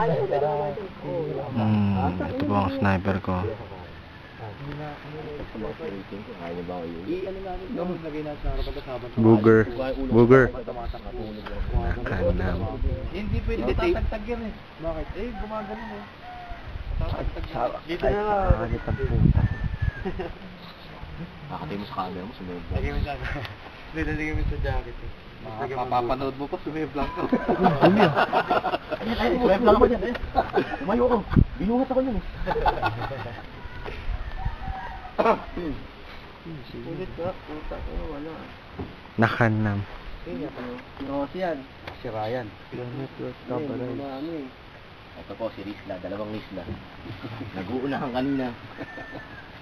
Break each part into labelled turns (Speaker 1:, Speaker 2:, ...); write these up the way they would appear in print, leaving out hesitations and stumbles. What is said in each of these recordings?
Speaker 1: Ito po ang sniper ko. Booger. Booger. Kanam.
Speaker 2: Hindi pwede matatagtag yan eh. Bakit? Eh, gumagano eh.
Speaker 1: Dito na lang.
Speaker 2: Nakatay mo sa camera mo, sumiblang.
Speaker 3: Lagay mo sa Lagay mo sa jacket eh.
Speaker 2: Mapapanood mo pa, sumiblang ka.
Speaker 3: Sumiblang mo dyan eh. Umayo ko. Binuhat ako yun eh. Ulit ka, puta ko, wala.
Speaker 1: Nakanam.
Speaker 3: Rossi yan. Si Ryan.
Speaker 2: Ito po, si Rizla, dalawang Rizla. Nag-uunahan kanina.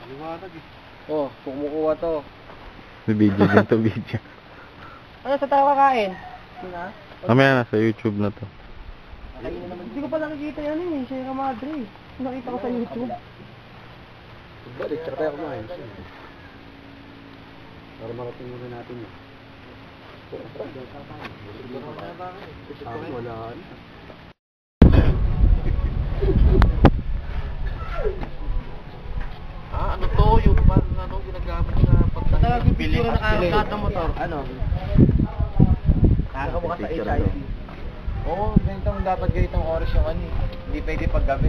Speaker 3: Liwanag eh.
Speaker 2: Oh, kumukuha to.
Speaker 1: May video din to video.
Speaker 3: Ano sa tayo kakain? Sina?
Speaker 1: Mamaya na sa YouTube na to.
Speaker 3: Hindi ko pa nakikita yan eh. Sierra Madre. Nakita ko sa YouTube. Balik, tsaka tayo kumain. Para marating muna natin yun. Wala.
Speaker 2: Ano to? Yung ano, ginagamit sa
Speaker 3: Bili na lahat ng motor. Ano? Nakabukas sa HID. Oo, ganitong dapat ganitong oras yung ano. Hindi pwede paggabi.